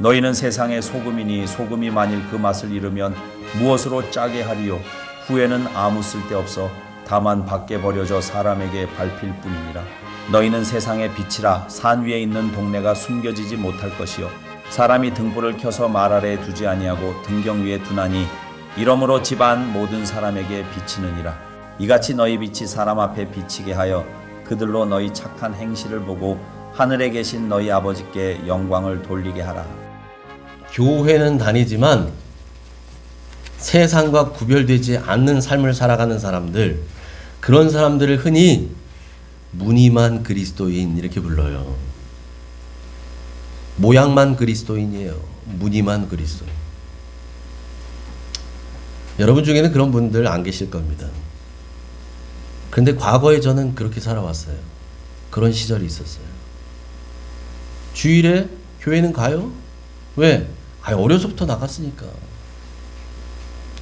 너희는 세상의 소금이니 소금이 만일 그 맛을 잃으면 무엇으로 짜게 하리요? 후에는 아무 쓸데없어 다만 밖에 버려져 사람에게 밟힐 뿐이니라. 너희는 세상의 빛이라. 산 위에 있는 동네가 숨겨지지 못할 것이요 사람이 등불을 켜서 말 아래에 두지 아니하고 등경 위에 두나니 이러므로 집안 모든 사람에게 비치느니라. 이같이 너희 빛이 사람 앞에 비치게 하여 그들로 너희 착한 행실을 보고 하늘에 계신 너희 아버지께 영광을 돌리게 하라. 교회는 다니지만 세상과 구별되지 않는 삶을 살아가는 사람들, 그런 사람들을 흔히 무늬만 그리스도인 이렇게 불러요. 모양만 그리스도인이에요. 무늬만 그리스도인. 여러분 중에는 그런 분들 안 계실 겁니다. 그런데 과거에 저는 그렇게 살아왔어요. 그런 시절이 있었어요. 주일에 교회는 가요? 왜? 어려서부터 나갔으니까.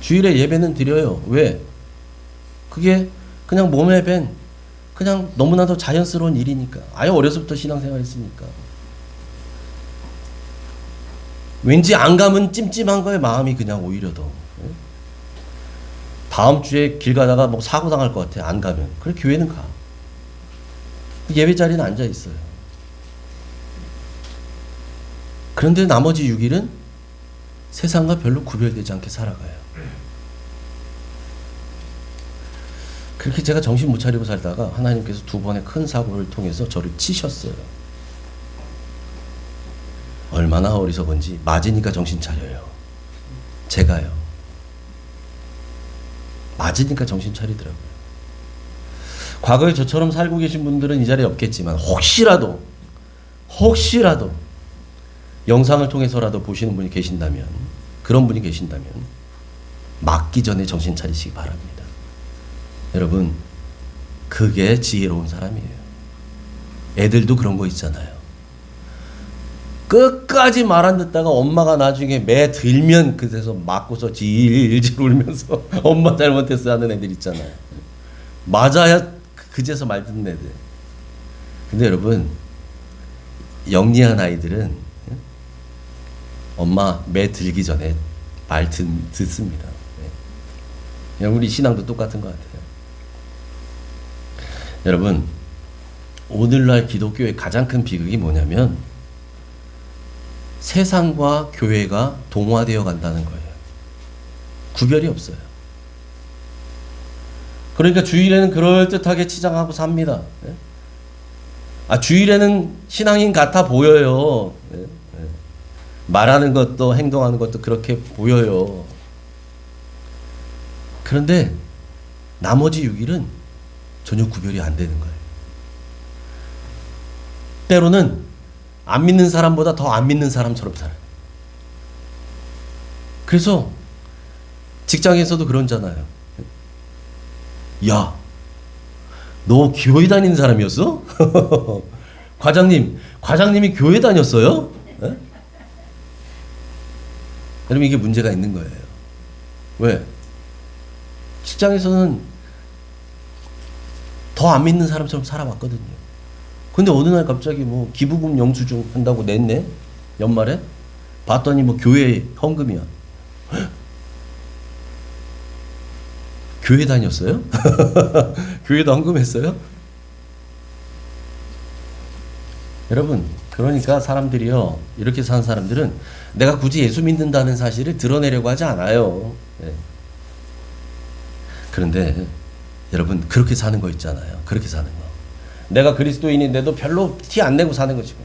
주일에 예배는 드려요. 왜? 그게 그냥 몸에 밴 그냥 너무나도 자연스러운 일이니까. 어려서부터 신앙생활 했으니까. 왠지 안 가면 찜찜한 거예요. 마음이 그냥 오히려 더. 다음 주에 길 가다가 뭐 사고 당할 것 같아. 안 가면. 그래 교회는 가. 예배 자리는 앉아 있어요. 그런데 나머지 6일은 세상과 별로 구별되지 않게 살아가요. 그렇게 제가 정신 못 차리고 살다가 하나님께서 2번의 큰 사고를 통해서 저를 치셨어요. 얼마나 어리석은지. 맞으니까 정신 차려요. 제가요. 맞으니까 정신 차리더라고요. 과거에 저처럼 살고 계신 분들은 이 자리에 없겠지만 혹시라도 영상을 통해서라도 보시는 분이 계신다면, 그런 분이 계신다면 맞기 전에 정신 차리시기 바랍니다. 여러분, 그게 지혜로운 사람이에요. 애들도 그런 거 있잖아요. 끝까지 말 안 듣다가 엄마가 나중에 매 들면 그래서 맞고서 질질 울면서 엄마 잘못했어 하는 애들 있잖아요. 맞아야 그제서 말 듣는 애들. 근데 여러분, 영리한 아이들은 엄마 매 들기 전에 말 듣습니다. 우리 신앙도 똑같은 것 같아요. 여러분, 오늘날 기독교의 가장 큰 비극이 뭐냐면 세상과 교회가 동화되어 간다는 거예요. 구별이 없어요. 그러니까 주일에는 그럴듯하게 치장하고 삽니다. 주일에는 신앙인 같아 보여요. 말하는 것도 행동하는 것도 그렇게 보여요. 그런데 나머지 6일은 전혀 구별이 안 되는 거예요. 때로는 안 믿는 사람보다 더 안 믿는 사람처럼 살아요. 그래서 직장에서도 그러잖아요. 야, 너 교회 다니는 사람이었어? 과장님이 교회 다녔어요? 네? 여러분, 이게 문제가 있는 거예요. 왜? 직장에서는 더 안 믿는 사람처럼 살아왔거든요. 근데 어느 날 갑자기 뭐 기부금 영수증 한다고 냈네? 연말에? 봤더니 뭐 교회 헌금이야. 교회 다녔어요? 교회도 헌금했어요? 여러분, 그러니까 사람들이요, 이렇게 사는 사람들은 내가 굳이 예수 믿는다는 사실을 드러내려고 하지 않아요. 네. 그런데 여러분, 그렇게 사는 거 있잖아요. 그렇게 사는 거. 내가 그리스도인인데도 별로 티 안 내고 사는 것이고,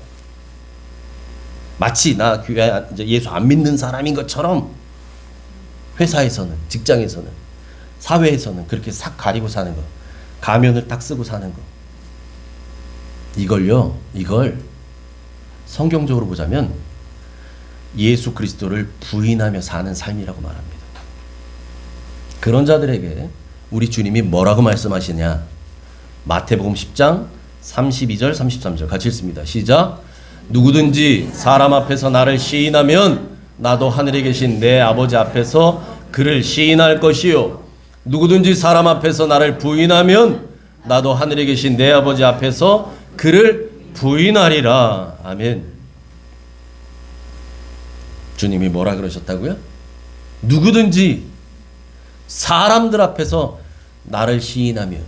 마치 나 교회 이제 예수 안 믿는 사람인 것처럼 회사에서는, 직장에서는, 사회에서는 그렇게 싹 가리고 사는 거, 가면을 딱 쓰고 사는 거. 이걸 성경적으로 보자면 예수 그리스도를 부인하며 사는 삶이라고 말합니다. 그런 자들에게 우리 주님이 뭐라고 말씀하시냐? 마태복음 10장 32절 33절 같이 읽습니다. 시작. 누구든지 사람 앞에서 나를 시인하면 나도 하늘에 계신 내 아버지 앞에서 그를 시인할 것이요, 누구든지 사람 앞에서 나를 부인하면 나도 하늘에 계신 내 아버지 앞에서 그를 부인하리라. 아멘. 주님이 뭐라 그러셨다고요? 누구든지 사람들 앞에서 나를 시인하면,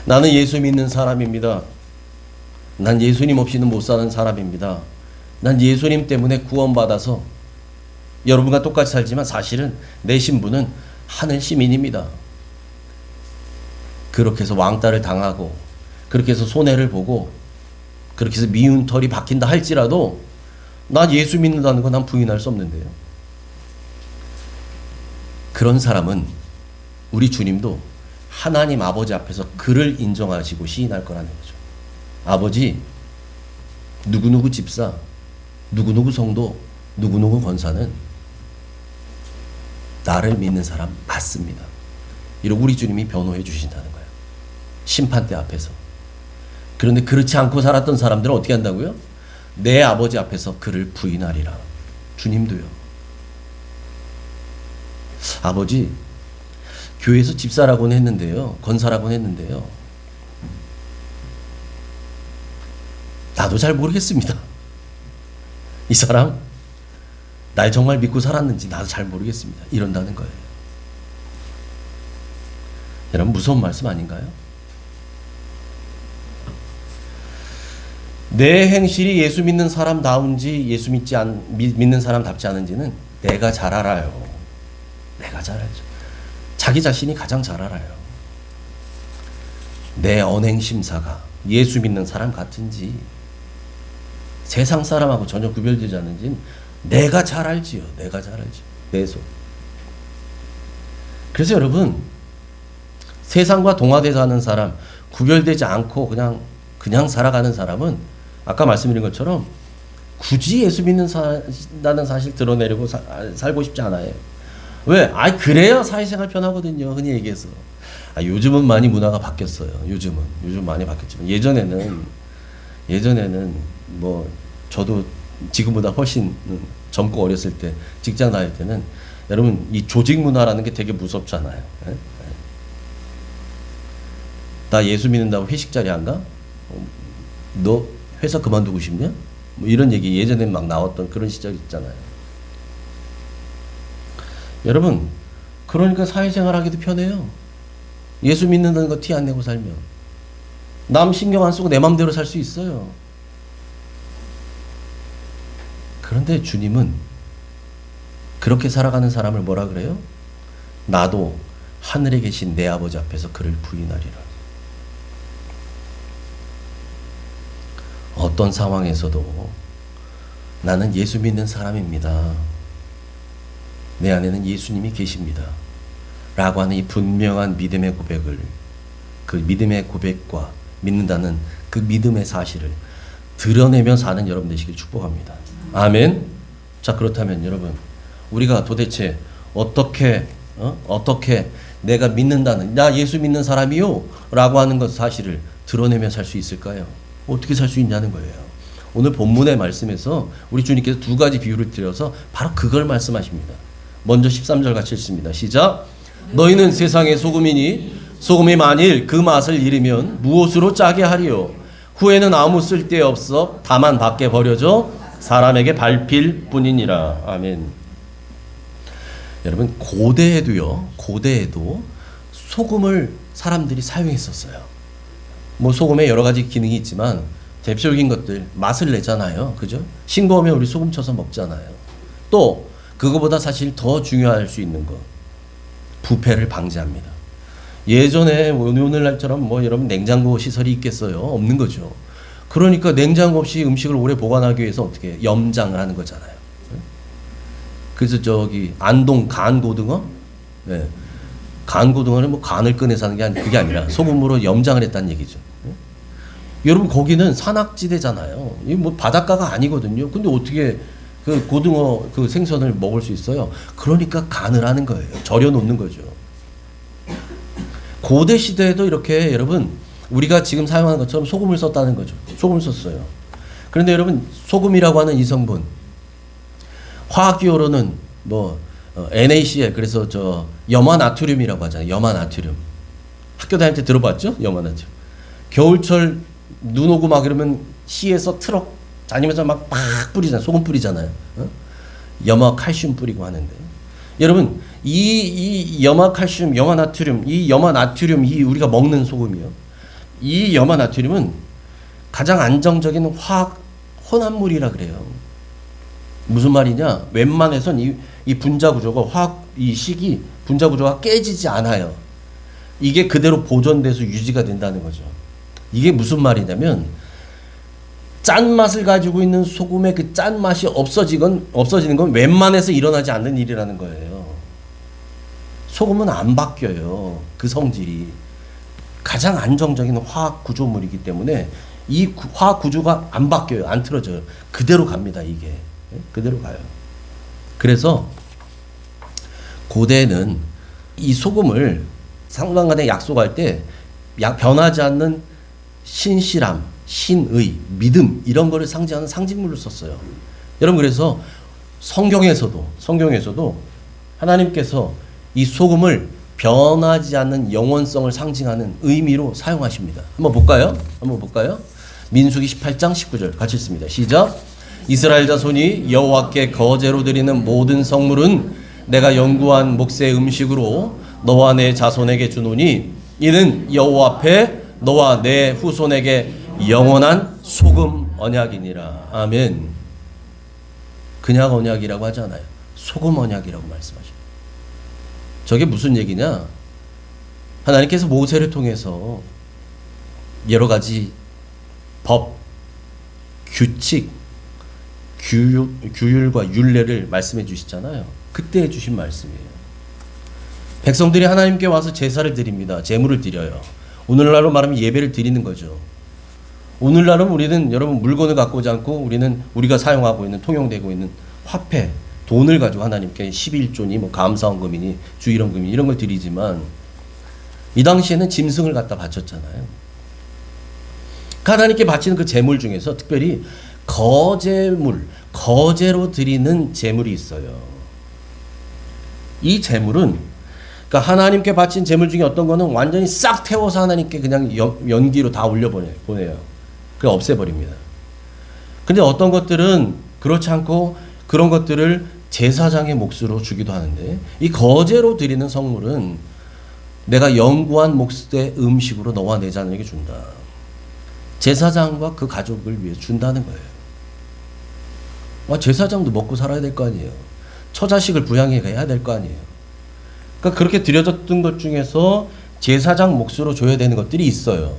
나는 예수 믿는 사람입니다. 난 예수님 없이는 못 사는 사람입니다. 난 예수님 때문에 구원받아서 여러분과 똑같이 살지만 사실은 내 신분은 하늘 시민입니다. 그렇게 해서 왕따를 당하고, 그렇게 해서 손해를 보고, 그렇게 해서 미운 털이 박힌다 할지라도 난 예수 믿는다는 건 난 부인할 수 없는데요. 그런 사람은 우리 주님도 하나님 아버지 앞에서 그를 인정하시고 시인할 거라는 거죠. 아버지, 누구누구 집사, 누구누구 성도, 누구누구 권사는 나를 믿는 사람 맞습니다. 이러고 우리 주님이 변호해 주신다는 거예요. 심판대 앞에서. 그런데 그렇지 않고 살았던 사람들은 어떻게 한다고요? 내 아버지 앞에서 그를 부인하리라. 주님도요. 아버지, 교회에서 집사라고는 했는데요, 권사라고는 했는데요, 나도 잘 모르겠습니다. 이 사람 날 정말 믿고 살았는지 나도 잘 모르겠습니다. 이런다는 거예요. 여러분, 무서운 말씀 아닌가요? 내 행실이 예수 믿는 사람다운지 예수 믿는 사람답지 않은지는 내가 잘 알아요. 내가 잘 알죠. 자기 자신이 가장 잘 알아요. 내 언행 심사가 예수 믿는 사람 같은지 세상 사람하고 전혀 구별되지 않는지는 내가 잘 알지요. 내가 잘 알죠. 내 속. 그래서 여러분, 세상과 동화돼 사는 사람, 구별되지 않고 그냥 살아가는 사람은 아까 말씀드린 것처럼 굳이 예수 믿는다는 사실 드러내려고 살고 싶지 않아요. 왜? 그래야 사회생활 편하거든요. 흔히 얘기해서. 요즘은 많이 문화가 바뀌었어요. 요즘 많이 바뀌었지만 예전에는 뭐 저도 지금보다 훨씬 젊고 어렸을 때, 직장 다닐 때는 여러분 이 조직 문화라는 게 되게 무섭잖아요. 나 예수 믿는다고 회식 자리 안 가? 너 회사 그만두고 싶냐? 뭐 이런 얘기 예전에 막 나왔던 그런 시절 있잖아요. 여러분, 그러니까 사회생활 하기도 편해요. 예수 믿는다는 거 티 안 내고 살면 남 신경 안 쓰고 내 맘대로 살 수 있어요. 그런데 주님은 그렇게 살아가는 사람을 뭐라 그래요? 나도 하늘에 계신 내 아버지 앞에서 그를 부인하리라. 어떤 상황에서도 나는 예수 믿는 사람입니다. 내 안에는 예수님이 계십니다. 라고 하는 이 분명한 믿음의 고백을, 그 믿음의 고백과 믿는다는 그 믿음의 사실을 드러내며 사는 여러분 되시길 축복합니다. 아멘. 자, 그렇다면 여러분, 우리가 도대체 어떻게 내가 믿는다는, 나 예수 믿는 사람이요 라고 하는 것 사실을 드러내며 살 수 있을까요? 어떻게 살 수 있냐는 거예요. 오늘 본문의 말씀에서 우리 주님께서 두 가지 비유를 드려서 바로 그걸 말씀하십니다. 먼저 13절 같이 읽습니다. 시작. 너희는 세상의 소금이니 소금이 만일 그 맛을 잃으면 무엇으로 짜게 하리요? 후에는 아무 쓸데없어 다만 밖에 버려져 사람에게 밟힐 뿐이니라. 아멘. 여러분, 고대에도 소금을 사람들이 사용했었어요. 뭐 소금에 여러 가지 기능이 있지만 대표적인 것들, 맛을 내잖아요. 그죠? 싱거우면 우리 소금 쳐서 먹잖아요. 또 그거보다 사실 더 중요할 수 있는 거, 부패를 방지합니다. 예전에 오늘날처럼 뭐 여러분 냉장고 시설이 있겠어요? 없는 거죠. 그러니까 냉장고 없이 음식을 오래 보관하기 위해서 어떻게 해요? 염장을 하는 거잖아요. 그래서 저기 안동 간고등어, 네. 간고등어는 뭐 간을 꺼내서 하는 게 그게 아니라 소금으로 염장을 했다는 얘기죠. 여러분, 거기는 산악지대잖아요. 이 뭐 바닷가가 아니거든요. 근데 어떻게 그 고등어 그 생선을 먹을 수 있어요? 그러니까 간을 하는 거예요. 절여 놓는 거죠. 고대 시대에도 이렇게 여러분 우리가 지금 사용하는 것처럼 소금을 썼다는 거죠. 소금을 썼어요. 그런데 여러분, 소금이라고 하는 이 성분, 화학기호로는 뭐 NaCl, 그래서 저 염화나트륨이라고 하잖아요. 염화나트륨. 학교 다닐 때 들어봤죠? 염화나트륨. 겨울철 눈 오고 막 이러면 시에서 트럭 다니면서 막 뿌리잖아요. 소금 뿌리잖아요. 어? 염화 칼슘 뿌리고 하는데. 여러분, 이 염화 칼슘, 염화 나트륨, 이 염화 나트륨, 이 우리가 먹는 소금이요. 이 염화 나트륨은 가장 안정적인 화학 혼합물이라 그래요. 무슨 말이냐? 웬만해선 이 분자 구조가 이 식이 분자 구조가 깨지지 않아요. 이게 그대로 보존돼서 유지가 된다는 거죠. 이게 무슨 말이냐면 짠맛을 가지고 있는 소금의 그 짠맛이 없어지는 건 웬만해서 일어나지 않는 일이라는 거예요. 소금은 안 바뀌어요. 그 성질이. 가장 안정적인 화학 구조물이기 때문에 이 화학 구조가 안 바뀌어요. 안 틀어져요. 그대로 갑니다. 이게. 그대로 가요. 그래서 고대에는 이 소금을 상관간에 약속할 때 변하지 않는 신실함, 신의, 믿음 이런 거를 상징하는 상징물로 썼어요. 여러분 그래서 성경에서도 하나님께서 이 소금을 변하지 않는 영원성을 상징하는 의미로 사용하십니다. 한번 볼까요? 민수기 18장 19절 같이 읽습니다. 시작. 이스라엘 자손이 여호와께 거제로 드리는 모든 성물은 내가 연구한 몫의 음식으로 너와 내 자손에게 주노니 이는 여호와 앞에 너와 내 후손에게 영원한 소금 언약이니라. 아멘. 그냥 언약이라고 하지 않아요. 소금 언약이라고 말씀하십니다. 저게 무슨 얘기냐? 하나님께서 모세를 통해서 여러 가지 법, 규칙, 규율과 율례를 말씀해 주시잖아요. 그때 해 주신 말씀이에요. 백성들이 하나님께 와서 제사를 드립니다. 제물을 드려요. 오늘날로 말하면 예배를 드리는 거죠. 오늘날은 우리는 여러분 물건을 갖고 오지 않고 우리는 우리가 사용하고 있는 통용되고 있는 화폐, 돈을 가지고 하나님께 11조니 뭐 감사원금이니 주일원금이니 이런 걸 드리지만 이 당시에는 짐승을 갖다 바쳤잖아요. 하나님께 바치는 그 제물 중에서 특별히 거제물, 거제로 드리는 제물이 있어요. 이 제물은 그러니까 하나님께 바친 제물 중에 어떤 거는 완전히 싹 태워서 하나님께 그냥 연기로 다 올려보내요. 그걸 없애버립니다. 근데 어떤 것들은 그렇지 않고 그런 것들을 제사장의 몫으로 주기도 하는데 이 거제로 드리는 성물은 내가 연구한 몫의 음식으로 너와 내 자녀에게 준다. 제사장과 그 가족을 위해 준다는 거예요. 제사장도 먹고 살아야 될 거 아니에요. 처자식을 부양해 가야 될 거 아니에요. 그러니까 그렇게 드려졌던 것 중에서 제사장 몫으로 줘야 되는 것들이 있어요.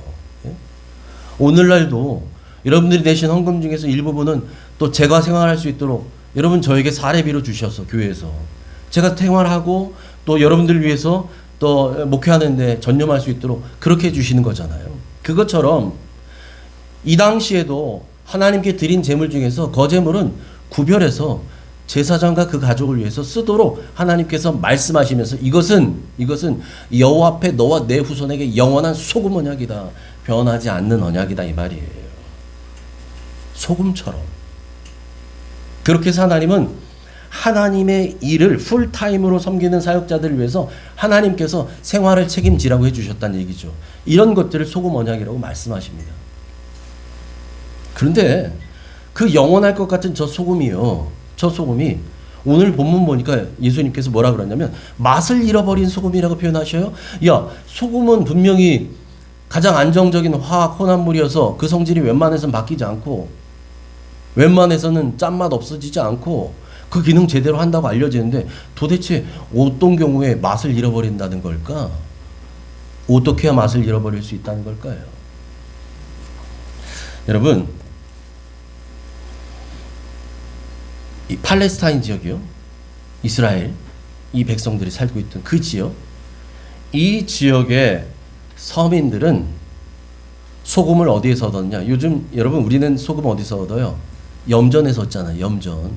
오늘날도 여러분들이 내신 헌금 중에서 일부분은 또 제가 생활할 수 있도록 여러분 저에게 사례비로 주셔서 교회에서 제가 생활하고 또 여러분들을 위해서 또 목회하는데 전념할 수 있도록 그렇게 해주시는 거잖아요. 그것처럼 이 당시에도 하나님께 드린 제물 중에서 거제물은 구별해서 제사장과 그 가족을 위해서 쓰도록 하나님께서 말씀하시면서 이것은 여호와 앞에 너와 내 후손에게 영원한 소금 언약이다. 변하지 않는 언약이다 이 말이에요. 소금처럼. 그렇게 해서 하나님은 하나님의 일을 풀타임으로 섬기는 사역자들을 위해서 하나님께서 생활을 책임지라고 해주셨다는 얘기죠. 이런 것들을 소금 언약이라고 말씀하십니다. 그런데 그 영원할 것 같은 저 소금이 오늘 본문 보니까 예수님께서 뭐라 그러냐면 맛을 잃어버린 소금이라고 표현하셔요. 야, 소금은 분명히 가장 안정적인 화학 혼합물이어서 그 성질이 웬만해서는 바뀌지 않고 웬만해서는 짠맛 없어지지 않고 그 기능 제대로 한다고 알려지는데 도대체 어떤 경우에 맛을 잃어버린다는 걸까? 어떻게 해야 맛을 잃어버릴 수 있다는 걸까요? 여러분, 이 팔레스타인 지역이요, 이스라엘 이 백성들이 살고 있던 그 지역, 이 지역의 서민들은 소금을 어디에서 얻었냐? 요즘 여러분 우리는 소금 어디서 얻어요? 염전에서 얻잖아요. 염전.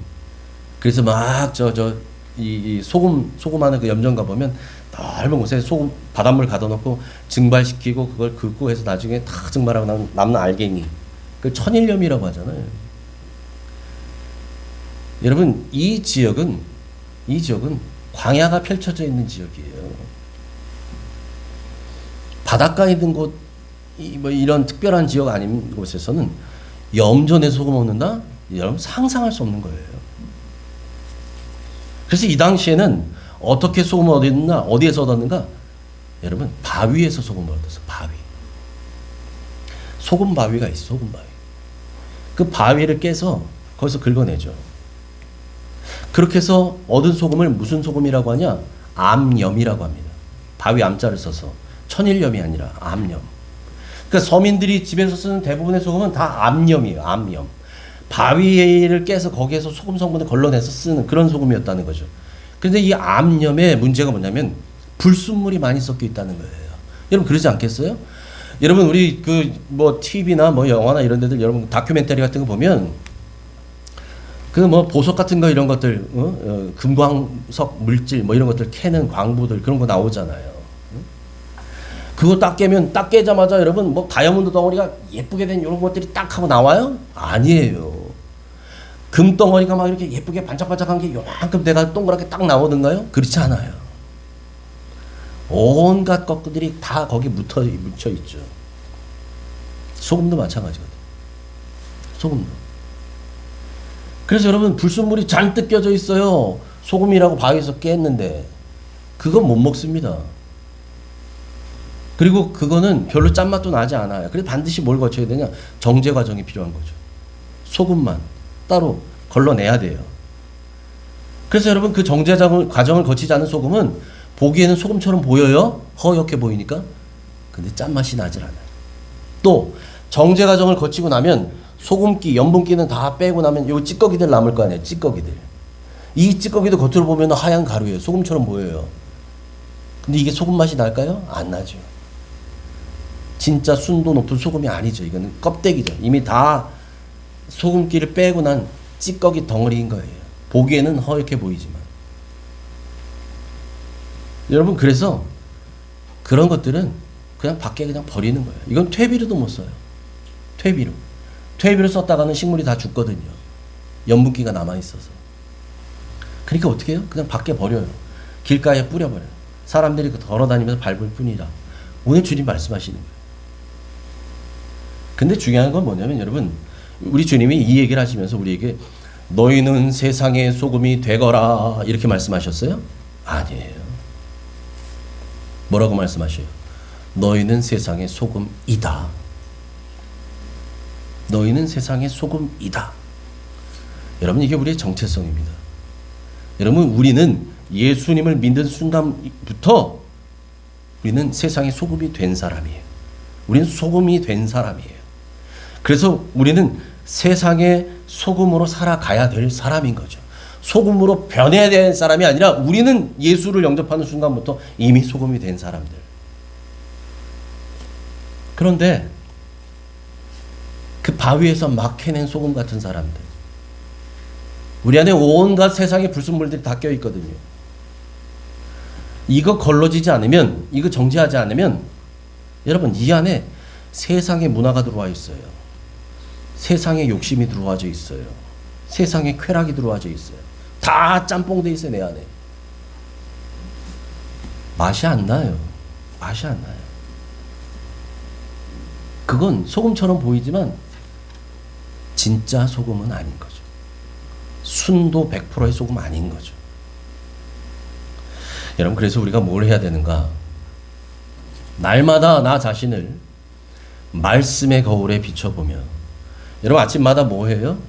그래서 막 이 소금하는 그 염전 가 보면 넓은 곳에 소금 바닷물 가둬 놓고 증발시키고 그걸 긁고 해서 나중에 다 증발하고 남는 알갱이. 그 천일염이라고 하잖아요. 여러분 이 지역은 광야가 펼쳐져 있는 지역이에요. 바닷가 있는 곳, 뭐 이런 특별한 지역 아닌 곳에서는 염전에 소금 얻는다? 여러분 상상할 수 없는 거예요. 그래서 이 당시에는 어떻게 소금을 얻었나? 어디에서 얻었는가? 여러분 바위에서 소금을 얻었어. 바위. 소금 바위가 있어. 소금 바위. 그 바위를 깨서 거기서 긁어내죠. 그렇게 해서 얻은 소금을 무슨 소금이라고 하냐? 암염이라고 합니다. 바위 암자를 써서 천일염이 아니라 암염. 그러니까 서민들이 집에서 쓰는 대부분의 소금은 다 암염이에요. 암염. 바위를 깨서 거기에서 소금 성분을 걸러내서 쓰는 그런 소금이었다는 거죠. 그런데 이 암염의 문제가 뭐냐면 불순물이 많이 섞여 있다는 거예요. 여러분 그러지 않겠어요? 여러분 우리 그 뭐 TV나 뭐 영화나 이런 데들 여러분 다큐멘터리 같은 거 보면 그 뭐 보석 같은 거 이런 것들 금광석 물질 뭐 이런 것들 캐는 광부들 그런 거 나오잖아요. 그거 딱 깨면 딱 깨자마자 여러분 뭐 다이아몬드 덩어리가 예쁘게 된 이런 것들이 딱 하고 나와요? 아니에요. 금 덩어리가 막 이렇게 예쁘게 반짝반짝한 게 요만큼 내가 동그랗게 딱 나오던가요? 그렇지 않아요. 온갖 것들이 다 거기 묻혀 있죠. 소금도 마찬가지거든요. 소금도. 그래서 여러분 불순물이 잔뜩 껴져 있어요. 소금이라고 바위에서 깼는데 그건 못 먹습니다. 그리고 그거는 별로 짠맛도 나지 않아요. 그래서 반드시 뭘 거쳐야 되냐? 정제 과정이 필요한 거죠. 소금만 따로 걸러내야 돼요. 그래서 여러분 그 정제 과정을 거치지 않은 소금은 보기에는 소금처럼 보여요. 허옇게 보이니까. 근데 짠맛이 나질 않아요. 또 정제 과정을 거치고 나면 소금기, 염분기는 다 빼고 나면 요 찌꺼기들 남을 거 아니에요. 찌꺼기들. 이 찌꺼기도 겉으로 보면 하얀 가루예요. 소금처럼 보여요. 근데 이게 소금 맛이 날까요? 안 나죠. 진짜 순도 높은 소금이 아니죠. 이거는 껍데기죠. 이미 다 소금기를 빼고 난 찌꺼기 덩어리인 거예요. 보기에는 허옇게 보이지만. 여러분 그래서 그런 것들은 그냥 밖에 그냥 버리는 거예요. 이건 퇴비로도 못 써요. 퇴비로 썼다가는 식물이 다 죽거든요. 염분기가 남아있어서. 그러니까 어떻게 해요? 그냥 밖에 버려요. 길가에 뿌려버려요. 사람들이 걸어다니면서 밟을 뿐이라. 오늘 주님 말씀하시는 거예요. 근데 중요한 건 뭐냐면 여러분 우리 주님이 이 얘기를 하시면서 우리에게 너희는 세상의 소금이 되거라 이렇게 말씀하셨어요? 아니에요. 뭐라고 말씀하셔요? 너희는 세상의 소금이다. 너희는 세상의 소금이다. 여러분 이게 우리의 정체성입니다. 여러분 우리는 예수님을 믿는 순간부터 우리는 세상의 소금이 된 사람이에요. 우리는 소금이 된 사람이에요. 그래서 우리는 세상의 소금으로 살아가야 될 사람인 거죠. 소금으로 변해야 될 사람이 아니라 우리는 예수를 영접하는 순간부터 이미 소금이 된 사람들. 그런데 그 바위에서 막 캐낸 소금 같은 사람들. 우리 안에 온갖 세상의 불순물들이 다 껴있거든요. 이거 걸러지지 않으면, 이거 정지하지 않으면 여러분 이 안에 세상의 문화가 들어와 있어요. 세상의 욕심이 들어와져 있어요. 세상의 쾌락이 들어와져 있어요. 다 짬뽕돼 있어요, 내 안에. 맛이 안 나요. 맛이 안 나요. 그건 소금처럼 보이지만 진짜 소금은 아닌 거죠. 순도 100%의 소금 아닌 거죠. 여러분 그래서 우리가 뭘 해야 되는가? 날마다 나 자신을 말씀의 거울에 비춰보며 여러분 아침마다 뭐 해요?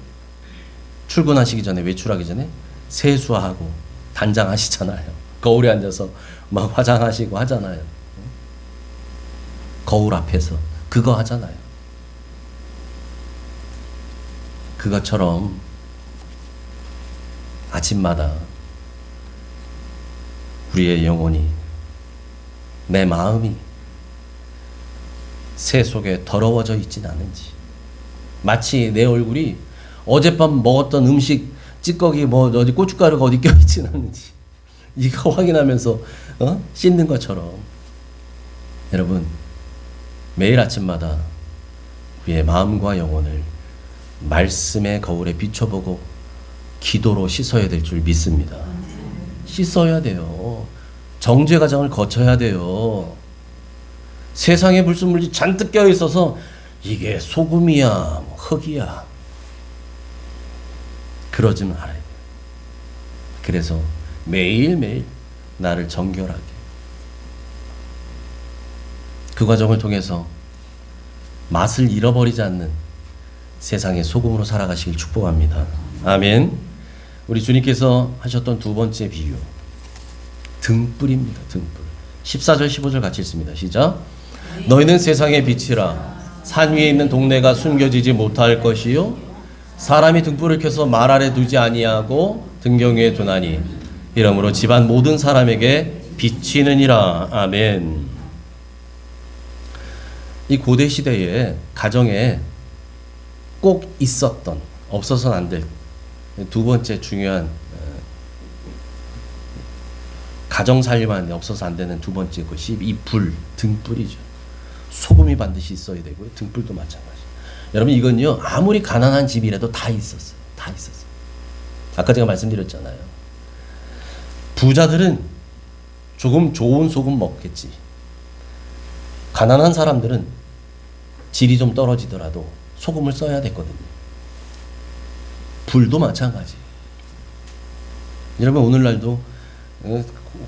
출근하시기 전에 외출하기 전에 세수하고 단장하시잖아요. 거울에 앉아서 막 화장하시고 하잖아요. 거울 앞에서 그거 하잖아요. 그것처럼 아침마다 우리의 영혼이 내 마음이 새 속에 더러워져 있진 않은지 마치 내 얼굴이 어젯밤 먹었던 음식 찌꺼기 뭐 어디 고춧가루가 어디 껴있진 않는지 이거 확인하면서 씻는 것처럼 여러분 매일 아침마다 우리의 마음과 영혼을 말씀의 거울에 비춰보고 기도로 씻어야 될 줄 믿습니다. 씻어야 돼요. 정죄 과정을 거쳐야 돼요. 세상에 불순물이 잔뜩 껴있어서 이게 소금이야, 뭐 흙이야. 그러지 말아야 돼. 그래서 매일매일 나를 정결하게, 그 과정을 통해서 맛을 잃어버리지 않는 세상의 소금으로 살아가시길 축복합니다. 아멘. 우리 주님께서 하셨던 두 번째 비유, 등불입니다. 등불. 14절 15절 같이 읽습니다. 시작. 너희는 세상의 빛이라. 산 위에 있는 동네가 숨겨지지 못할 것이요 사람이 등불을 켜서 말 아래 두지 아니하고 등경 위에 두나니 이러므로 집안 모든 사람에게 비치느니라. 아멘. 이 고대 시대에 가정에 꼭 있었던, 없어서는 안 될 두 번째 중요한 가정 살림하는데 없어서 안 되는 두 번째 것이 이 불, 등불이죠. 소금이 반드시 있어야 되고요. 등불도 마찬가지. 여러분 이건요 아무리 가난한 집이라도 다 있었어요. 다 있었어요. 아까 제가 말씀드렸잖아요. 부자들은 조금 좋은 소금 먹겠지. 가난한 사람들은 질이 좀 떨어지더라도 소금을 써야 됐거든요. 불도 마찬가지. 여러분 오늘날도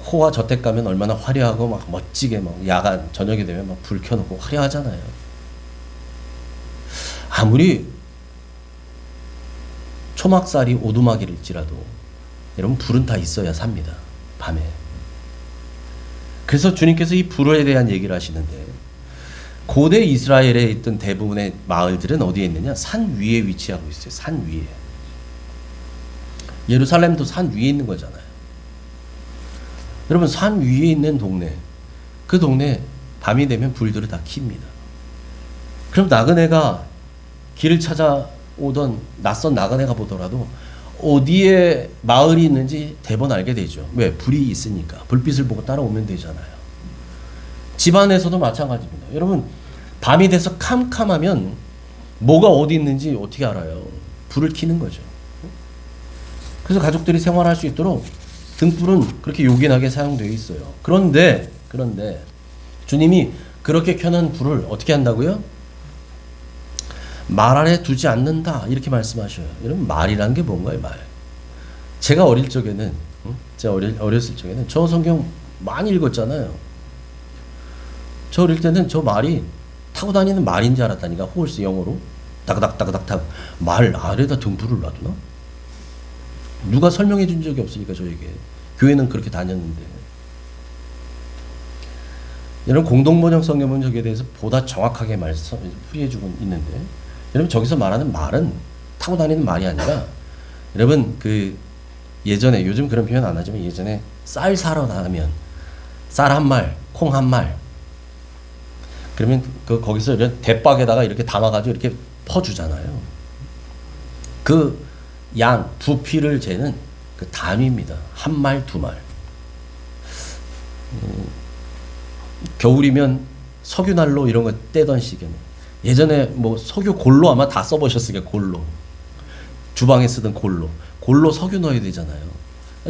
호화 저택 가면 얼마나 화려하고 막 멋지게 막 야간 저녁이 되면 막 불 켜놓고 화려하잖아요. 아무리 초막살이 오두막일지라도 여러분 불은 다 있어야 삽니다. 밤에. 그래서 주님께서 이 불에 대한 얘기를 하시는데, 고대 이스라엘에 있던 대부분의 마을들은 어디에 있느냐? 산 위에 위치하고 있어요. 산 위에. 예루살렘도 산 위에 있는 거잖아요. 여러분 산 위에 있는 동네, 그 동네 밤이 되면 불들을 다 킵니다. 그럼 나그네가 길을 찾아오던 낯선 나그네가 보더라도 어디에 마을이 있는지 대번 알게 되죠. 왜? 불이 있으니까. 불빛을 보고 따라오면 되잖아요. 집안에서도 마찬가지입니다. 여러분 밤이 돼서 캄캄하면 뭐가 어디 있는지 어떻게 알아요? 불을 켜는 거죠. 그래서 가족들이 생활할 수 있도록 등불은 그렇게 요긴하게 사용되어 있어요. 그런데 주님이 그렇게 켜놓은 불을 어떻게 한다고요? 말 아래 두지 않는다 이렇게 말씀하셔요. 여러분 말이라는 게 뭔가요? 말. 제가 어릴 적에는 어렸을 적에는 저 성경 많이 읽었잖아요. 저 어릴 때는 저 말이 타고 다니는 말인 줄 알았다니까. 호글스 영어로 다그닥 타고 말 아래다 등불을 놔두나? 누가 설명해 준 적이 없으니까 저에게. 교회는 그렇게 다녔는데. 여러분 공동번역 성경은 저기에 대해서 보다 정확하게 풀이해주고 있는데, 여러분 저기서 말하는 말은 타고 다니는 말이 아니라, 여러분 그 예전에, 요즘 그런 표현 안 하지만 예전에 쌀 사러 나가면 쌀 한 말, 콩 한 말, 그러면 거기서 이런 대박에다가 이렇게 담아가지고 이렇게 퍼주잖아요. 그 양, 부피를 재는 그 단위입니다. 한 말, 두 말. 겨울이면 석유난로 이런 거 떼던 시기에는, 예전에 뭐 석유 골로 아마 다 써보셨을 거예요. 골로. 주방에 쓰던 골로 석유 넣어야 되잖아요.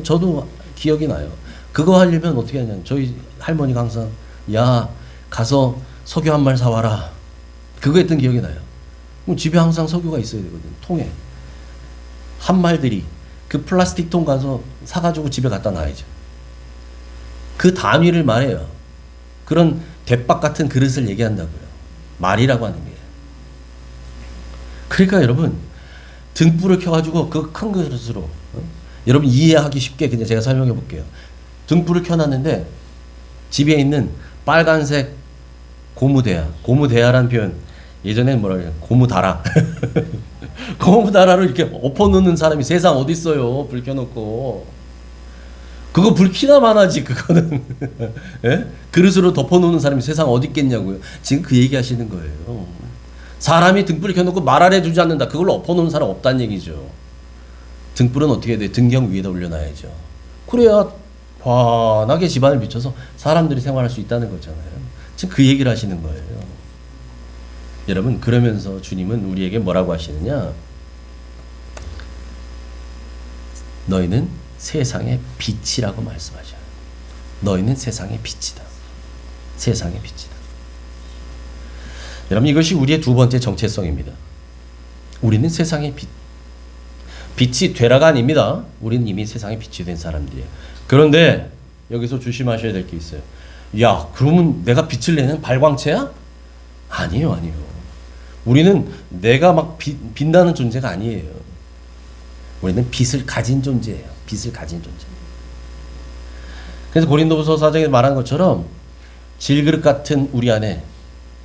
저도 기억이 나요. 그거 하려면 어떻게 하냐면 저희 할머니가 항상 야 가서 석유 한 말 사와라. 그거 했던 기억이 나요. 그럼 집에 항상 석유가 있어야 되거든. 통에. 한 말들이 그 플라스틱 통 가서 사가지고 집에 갖다 놔야죠. 그 단위를 말해요. 그런 대박 같은 그릇을 얘기한다고요. 말이라고 하는 게. 그러니까 여러분 등불을 켜가지고 그 큰 그릇으로 여러분 이해하기 쉽게 그냥 제가 설명해 볼게요. 등불을 켜놨는데 집에 있는 빨간색 고무대야라는 표현, 예전에는 뭐라 그래요? 고무다라. 고무다라를 이렇게 엎어놓는 사람이 세상 어디 있어요? 불 켜놓고. 그거 불 켜나만 하지 그거는. 예? 그릇으로 덮어놓는 사람이 세상 어디 있겠냐고요. 지금 그 얘기 하시는 거예요. 사람이 등불을 켜놓고 말 아래 두지 않는다. 그걸로 엎어놓는 사람 없다는 얘기죠. 등불은 어떻게 해야 돼? 등경 위에다 올려놔야죠. 그래야 환하게 집안을 비춰서 사람들이 생활할 수 있다는 거잖아요. 지금 그 얘기를 하시는 거예요. 여러분 그러면서 주님은 우리에게 뭐라고 하시느냐? 너희는 세상의 빛이라고 말씀하셔요. 너희는 세상의 빛이다. 세상의 빛이다. 여러분 이것이 우리의 두 번째 정체성입니다. 우리는 세상의 빛. 빛이 되라가 아닙니다. 우리는 이미 세상의 빛이 된 사람들이에요. 그런데 여기서 조심하셔야 될 게 있어요. 야, 그러면 내가 빛을 내는 발광체야? 아니에요. 우리는 내가 막 빛나는 존재가 아니에요. 우리는 빛을 가진 존재예요. 빛을 가진 존재. 그래서 고린도후서 4장에 말한 것처럼 질그릇 같은 우리 안에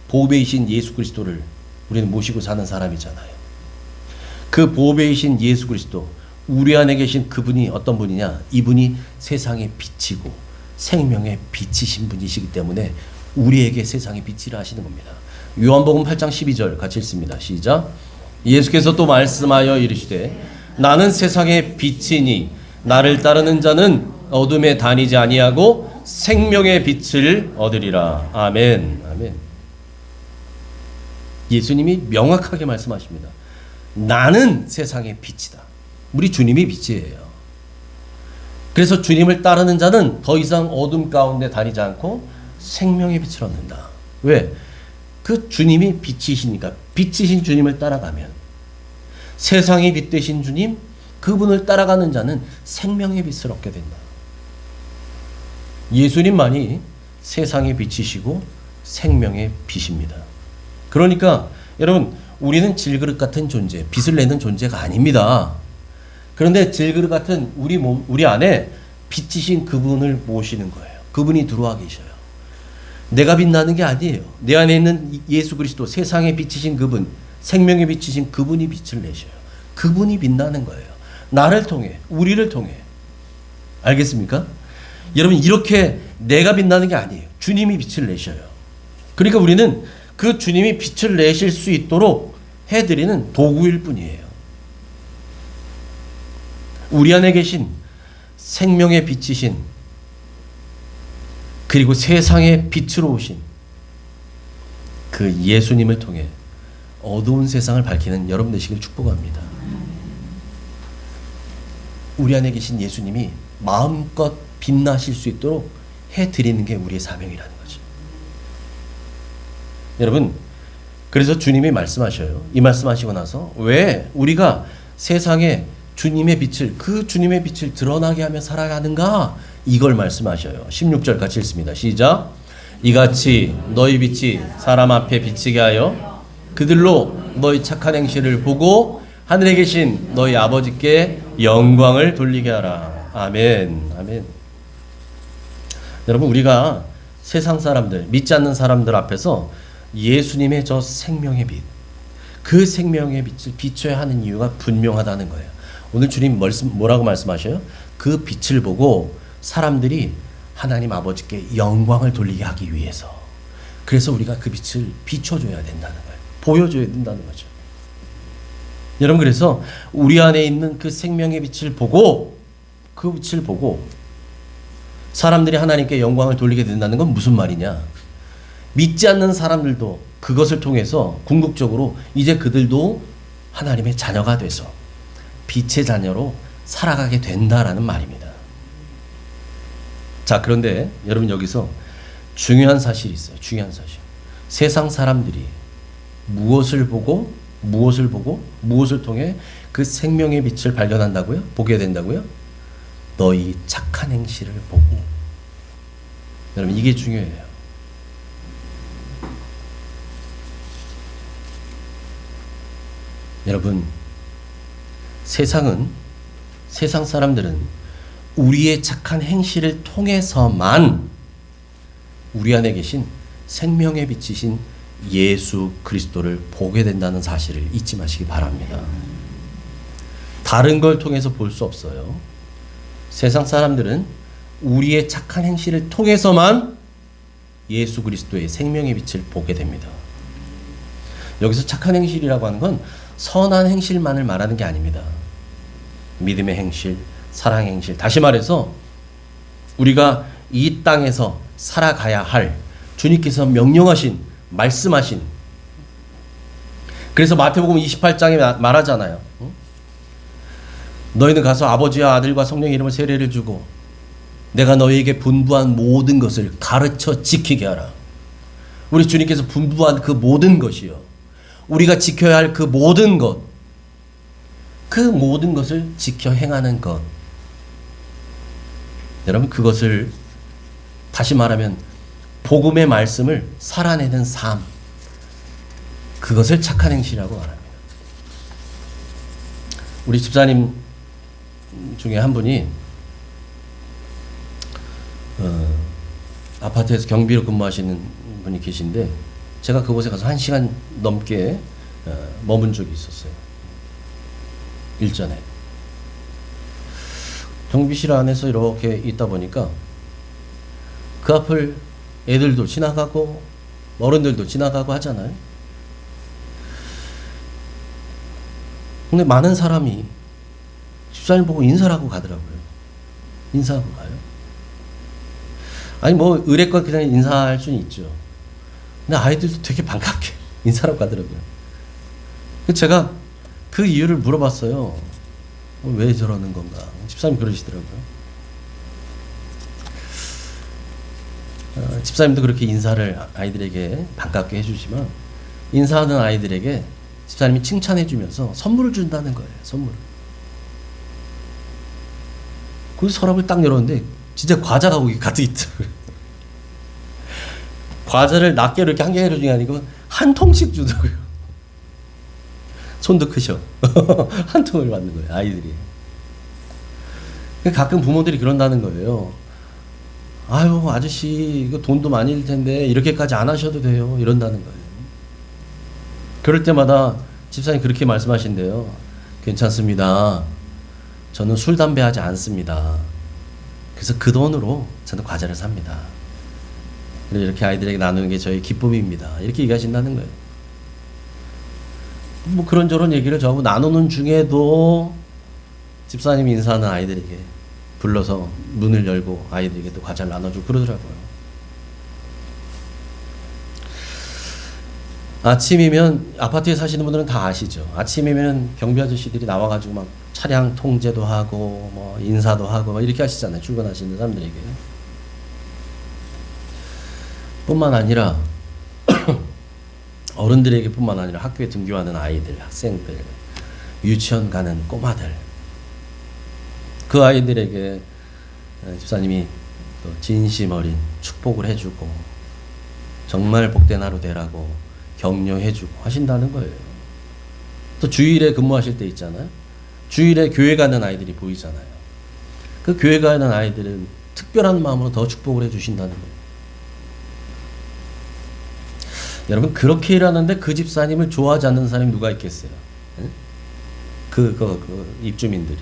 보배이신 예수 그리스도를 우리는 모시고 사는 사람이잖아요. 그 보배이신 예수 그리스도, 우리 안에 계신 그분이 어떤 분이냐? 이분이 세상의 빛이고 생명의 빛이신 분이시기 때문에 우리에게 세상의 빛이라 하시는 겁니다. 요한복음 8장 12절 같이 읽습니다. 시작. 예수께서 또 말씀하여 이르시되 나는 세상의 빛이니 나를 따르는 자는 어둠에 다니지 아니하고 생명의 빛을 얻으리라. 아멘. 아멘. 예수님이 명확하게 말씀하십니다. 나는 세상의 빛이다. 우리 주님이 빛이에요. 그래서 주님을 따르는 자는 더 이상 어둠 가운데 다니지 않고 생명의 빛을 얻는다. 왜? 그 주님이 빛이시니까. 빛이신 주님을 따라가면 세상의 빛 되신 주님, 그분을 따라가는 자는 생명의 빛을 얻게 된다. 예수님만이 세상의 빛이시고 생명의 빛입니다. 그러니까 여러분, 우리는 질그릇 같은 존재, 빛을 내는 존재가 아닙니다. 그런데 질그릇 같은 우리 몸, 우리 안에 빛이신 그분을 모시는 거예요. 그분이 들어와 계셔요. 내가 빛나는 게 아니에요. 내 안에 있는 예수 그리스도, 세상의 빛이신 그분, 생명의 빛이신 그분이 빛을 내셔요. 그분이 빛나는 거예요. 나를 통해, 우리를 통해. 알겠습니까? 여러분, 이렇게 내가 빛나는 게 아니에요. 주님이 빛을 내셔요. 그러니까 우리는 그 주님이 빛을 내실 수 있도록 해드리는 도구일 뿐이에요. 우리 안에 계신 생명의 빛이신, 그리고 세상의 빛으로 오신 그 예수님을 통해 어두운 세상을 밝히는 여러분 되시길 축복합니다. 우리 안에 계신 예수님이 마음껏 빛나실 수 있도록 해드리는 게 우리의 사명이라는 거죠. 여러분, 그래서 주님이 말씀하셔요. 이 말씀하시고 나서 왜 우리가 세상에 주님의 빛을, 그 주님의 빛을 드러나게 하며 살아가는가? 이걸 말씀하셔요. 16절 같이 읽습니다. 시작. 이같이 너희 빛이 사람 앞에 비치게 하여 그들로 너희 착한 행실을 보고 하늘에 계신 너희 아버지께 영광을 돌리게 하라. 아멘. 아멘. 여러분, 우리가 세상 사람들, 믿지 않는 사람들 앞에서 예수님의 저 생명의 빛, 그 생명의 빛을 비춰야 하는 이유가 분명하다는 거예요. 오늘 주님 뭐라고 말씀하셔요? 그 빛을 보고 사람들이 하나님 아버지께 영광을 돌리게 하기 위해서. 그래서 우리가 그 빛을 비춰줘야 된다는 거예요. 보여줘야 된다는 거죠. 여러분, 그래서 우리 안에 있는 그 생명의 빛을 보고, 그 빛을 보고 사람들이 하나님께 영광을 돌리게 된다는 건 무슨 말이냐? 믿지 않는 사람들도 그것을 통해서 궁극적으로 이제 그들도 하나님의 자녀가 돼서 빛의 자녀로 살아가게 된다라는 말입니다. 자, 그런데 여러분, 여기서 중요한 사실이 있어요. 중요한 사실. 세상 사람들이 무엇을 보고 무엇을 통해 그 생명의 빛을 발견한다고요? 보게 된다고요? 너희 착한 행실을 보고. 여러분, 이게 중요해요. 여러분, 세상 사람들은 우리의 착한 행실을 통해서만 우리 안에 계신 생명의 빛이신 예수 그리스도를 보게 된다는 사실을 잊지 마시기 바랍니다. 다른 걸 통해서 볼 수 없어요. 세상 사람들은 우리의 착한 행실을 통해서만 예수 그리스도의 생명의 빛을 보게 됩니다. 여기서 착한 행실이라고 하는 건 선한 행실만을 말하는 게 아닙니다. 믿음의 행실, 사랑의 행실. 다시 말해서 우리가 이 땅에서 살아가야 할 주님께서 명령하신, 말씀하신. 그래서 마태복음 28장에 말하잖아요. 너희는 가서 아버지와 아들과 성령의 이름으로 세례를 주고 내가 너희에게 분부한 모든 것을 가르쳐 지키게 하라. 우리 주님께서 분부한 그 모든 것이요, 우리가 지켜야 할 그 모든 것, 그 모든 것을 지켜 행하는 것. 여러분, 그것을 다시 말하면 복음의 말씀을 살아내는 삶, 그것을 착한 행실이라고 말합니다. 우리 집사님 중에 한 분이 아파트에서 경비로 근무하시는 분이 계신데, 제가 그곳에 가서 1시간 넘게 머문 적이 있었어요. 일전에. 경비실 안에서 이렇게 있다 보니까 그 앞을 애들도 지나가고 어른들도 지나가고 하잖아요. 근데 많은 사람이 집사님 보고 인사를 하고 가더라고요. 인사하고 가요. 아니 뭐 의례껏 그냥 인사할 수는 있죠. 근데 아이들도 되게 반갑게 인사하고 가더라고요. 제가 그 이유를 물어봤어요. 왜 저러는 건가? 집사님 그러시더라고요. 집사님도 그렇게 인사를 아이들에게 반갑게 해주지만, 인사하는 아이들에게 집사님이 칭찬해주면서 선물을 준다는 거예요. 선물을. 그 서랍을 딱 열었는데 진짜 과자가 거기 가득 있더라고요. 과자를 낱개로 이렇게 한 개로 주는 게 아니고 한 통씩 주더라고요. 손도 크셔. 한 통을 받는 거예요, 아이들이. 가끔 부모들이 그런다는 거예요. 아유, 아저씨, 이거 돈도 많이 일 텐데, 이렇게까지 안 하셔도 돼요. 이런다는 거예요. 그럴 때마다 집사님 그렇게 말씀하신대요. 괜찮습니다. 저는 술, 담배 하지 않습니다. 그래서 그 돈으로 저는 과자를 삽니다. 이렇게 아이들에게 나누는 게 저의 기쁨입니다. 이렇게 얘기하신다는 거예요. 뭐 그런저런 얘기를 저하고 나누는 중에도 집사님이 인사하는 아이들에게 불러서 문을 열고 아이들에게 또 과자를 나눠주고 그러더라고요. 아침이면, 아파트에 사시는 분들은 다 아시죠. 아침이면 경비 아저씨들이 나와가지고 막 차량 통제도 하고 뭐 인사도 하고 막 이렇게 하시잖아요. 출근하시는 사람들에게. 뿐만 아니라 어른들에게 뿐만 아니라 학교에 등교하는 아이들, 학생들, 유치원 가는 꼬마들, 그 아이들에게 집사님이 또 진심 어린 축복을 해주고 정말 복된 하루 되라고 격려해주고 하신다는 거예요. 또 주일에 근무하실 때 있잖아요. 주일에 교회 가는 아이들이 보이잖아요. 그 교회 가는 아이들은 특별한 마음으로 더 축복을 해주신다는 거예요. 여러분, 그렇게 일하는데 그 집사님을 좋아하지 않는 사람이 누가 있겠어요? 그 입주민들이.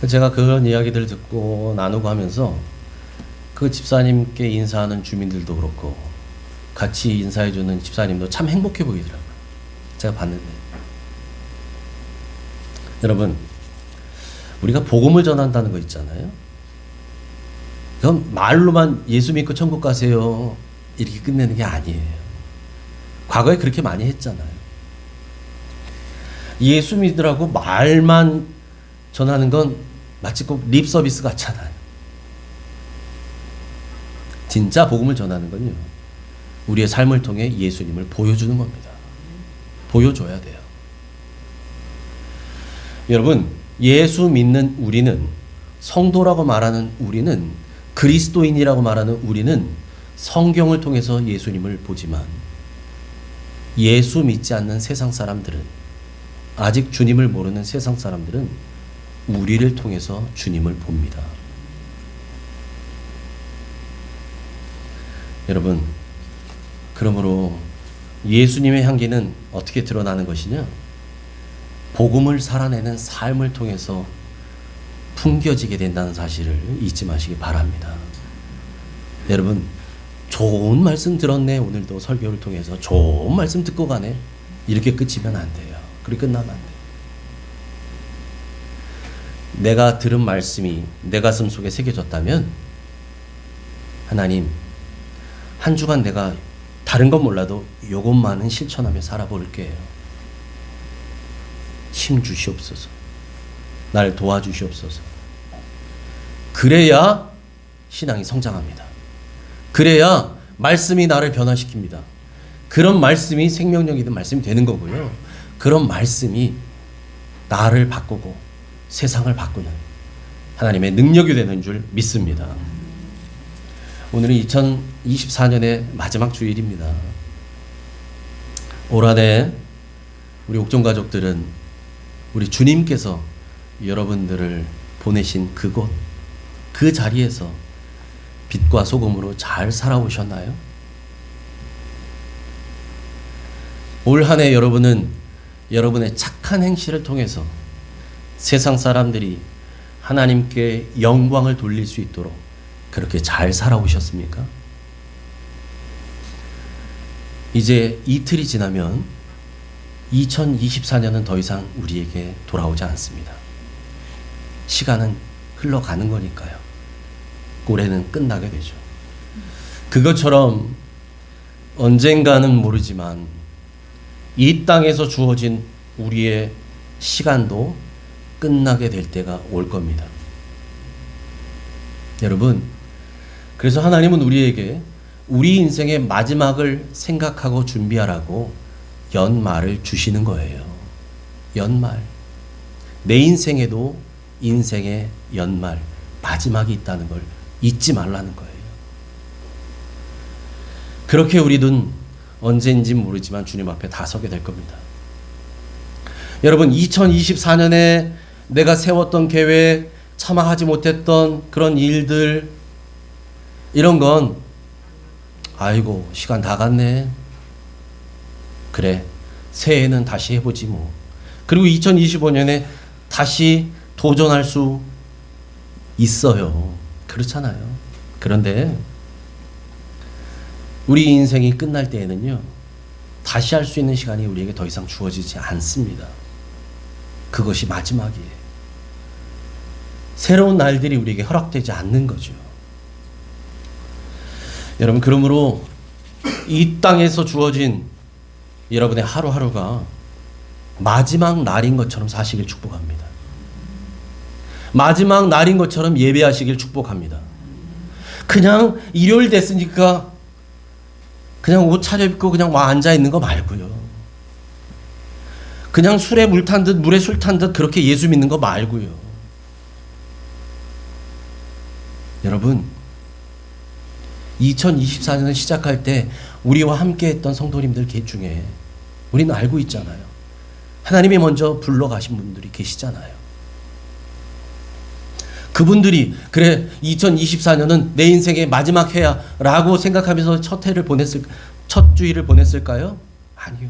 제가 그런 이야기들을 듣고 나누고 하면서 그 집사님께 인사하는 주민들도 그렇고 같이 인사해주는 집사님도 참 행복해 보이더라고요. 제가 봤는데. 여러분, 우리가 복음을 전한다는 거 있잖아요. 그건 말로만 예수 믿고 천국 가세요 이렇게 끝내는 게 아니에요. 과거에 그렇게 많이 했잖아요. 예수 믿으라고 말만 전하는 건 마치 꼭 립 서비스 같잖아요. 진짜 복음을 전하는 건요, 우리의 삶을 통해 예수님을 보여주는 겁니다. 보여줘야 돼요. 여러분, 예수 믿는 우리는, 성도라고 말하는 우리는, 그리스도인이라고 말하는 우리는 성경을 통해서 예수님을 보지만, 예수 믿지 않는 세상 사람들은, 아직 주님을 모르는 세상 사람들은 우리를 통해서 주님을 봅니다. 여러분, 그러므로 예수님의 향기는 어떻게 드러나는 것이냐? 복음을 살아내는 삶을 통해서 풍겨지게 된다는 사실을 잊지 마시기 바랍니다. 여러분, 좋은 말씀 들었네. 오늘도 설교를 통해서 좋은 말씀 듣고 가네. 이렇게 끝이면 안 돼요. 그렇게 끝나면 안 돼요. 내가 들은 말씀이 내 가슴 속에 새겨졌다면, 하나님, 한 주간 내가 다른 건 몰라도 요것만은 실천하며 살아볼게요. 힘 주시옵소서. 날 도와주시옵소서. 그래야 신앙이 성장합니다. 그래야 말씀이 나를 변화시킵니다. 그런 말씀이 생명력이 있는 말씀이 되는 거고요. 그런 말씀이 나를 바꾸고 세상을 바꾸는 하나님의 능력이 되는 줄 믿습니다. 오늘은 2024년의 마지막 주일입니다. 올 한 해 우리 옥정 가족들은 우리 주님께서 여러분들을 보내신 그곳, 그 자리에서 빛과 소금으로 잘 살아오셨나요? 올 한 해 여러분은 여러분의 착한 행실을 통해서 세상 사람들이 하나님께 영광을 돌릴 수 있도록 그렇게 잘 살아오셨습니까? 이제 이틀이 지나면 2024년은 더 이상 우리에게 돌아오지 않습니다. 시간은 흘러가는 거니까요. 올해는 끝나게 되죠. 그것처럼 언젠가는 모르지만 이 땅에서 주어진 우리의 시간도 끝나게 될 때가 올 겁니다. 여러분, 그래서 하나님은 우리에게 우리 인생의 마지막을 생각하고 준비하라고 연말을 주시는 거예요. 연말. 내 인생에도 인생의 연말, 마지막이 있다는 걸 잊지 말라는 거예요. 그렇게 우리는 언제인지 모르지만 주님 앞에 다 서게 될 겁니다. 여러분, 2024년에 내가 세웠던 계획, 차마 하지 못했던 그런 일들, 이런 건 아이고 시간 다 갔네. 그래, 새해에는 다시 해보지 뭐. 그리고 2025년에 다시 도전할 수 있어요. 그렇잖아요. 그런데 우리 인생이 끝날 때에는요, 다시 할 수 있는 시간이 우리에게 더 이상 주어지지 않습니다. 그것이 마지막이에요. 새로운 날들이 우리에게 허락되지 않는 거죠. 여러분, 그러므로 이 땅에서 주어진 여러분의 하루하루가 마지막 날인 것처럼 사시길 축복합니다. 마지막 날인 것처럼 예배하시길 축복합니다. 그냥 일요일 됐으니까 그냥 옷 차려입고 그냥 와 앉아 있는 거 말고요. 그냥 술에 물 탄 듯 물에 술 탄 듯 그렇게 예수 믿는 거 말고요. 여러분, 2024년을 시작할 때 우리와 함께 했던 성도님들 중에 우리는 알고 있잖아요. 하나님이 먼저 불러가신 분들이 계시잖아요. 그분들이 그래 2024년은 내 인생의 마지막 해야 라고 생각하면서 첫 주일을 보냈을까요? 아니요.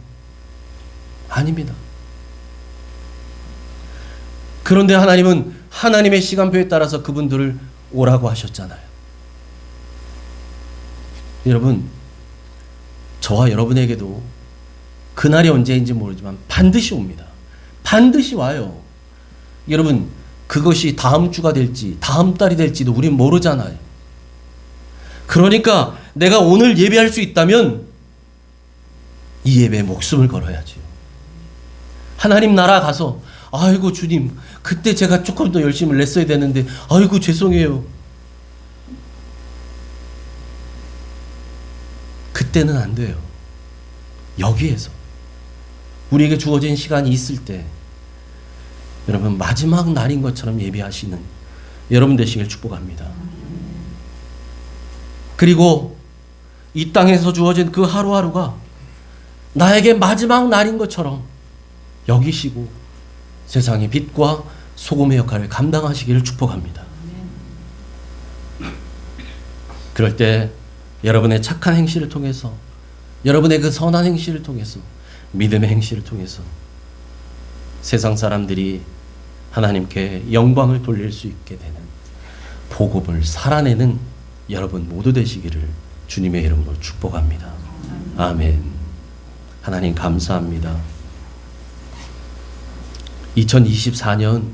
아닙니다. 그런데 하나님은 하나님의 시간표에 따라서 그분들을 오라고 하셨잖아요. 여러분, 저와 여러분에게도 그날이 언제인지 모르지만 반드시 옵니다. 반드시 와요. 여러분, 그것이 다음 주가 될지 다음 달이 될지도 우리는 모르잖아요. 그러니까 내가 오늘 예배할 수 있다면 이 예배에 목숨을 걸어야지요. 하나님 나라 가서 아이고 주님, 그때 제가 조금 더 열심히 냈어야 되는데 아이고 죄송해요. 그때는 안 돼요. 여기에서 우리에게 주어진 시간이 있을 때 여러분 마지막 날인 것처럼 예배하시는 여러분 되시길 축복합니다. 그리고 이 땅에서 주어진 그 하루하루가 나에게 마지막 날인 것처럼 여기시고 세상의 빛과 소금의 역할을 감당하시기를 축복합니다. 그럴 때 여러분의 착한 행실을 통해서, 여러분의 그 선한 행실을 통해서, 믿음의 행실을 통해서 세상 사람들이 하나님께 영광을 돌릴 수 있게 되는 복음을 살아내는 여러분 모두 되시기를 주님의 이름으로 축복합니다. 아멘. 하나님 감사합니다. 2024년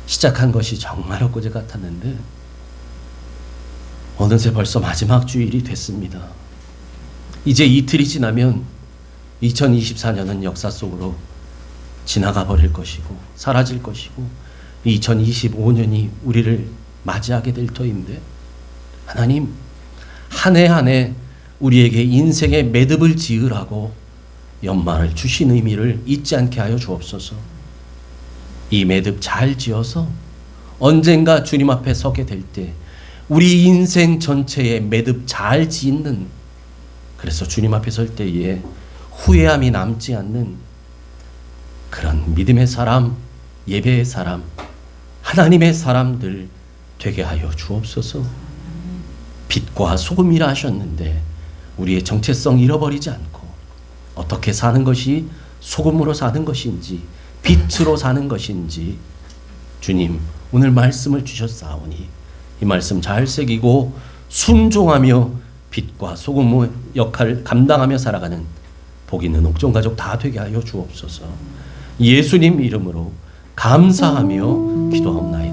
시작한 것이 정말 엊그제 같았는데 어느새 벌써 마지막 주일이 됐습니다. 이제 이틀이 지나면 2024년은 역사 속으로 지나가 버릴 것이고 사라질 것이고 2025년이 우리를 맞이하게 될 터인데 하나님 한 해 한 해 우리에게 인생의 매듭을 지으라고 연말을 주신 의미를 잊지 않게 하여 주옵소서. 이 매듭 잘 지어서 언젠가 주님 앞에 서게 될 때 우리 인생 전체에 매듭 잘 짓는, 그래서 주님 앞에 설 때에 후회함이 남지 않는 그런 믿음의 사람, 예배의 사람, 하나님의 사람들 되게 하여 주옵소서. 빛과 소금이라 하셨는데 우리의 정체성 잃어버리지 않고 어떻게 사는 것이 소금으로 사는 것인지 빛으로 사는 것인지 주님 오늘 말씀을 주셨사오니 이 말씀 잘 새기고 순종하며 빛과 소금의 역할을 감당하며 살아가는 복 있는 옥정가족 다 되게 하여 주옵소서. 예수님 이름으로 감사하며 기도하옵나이다.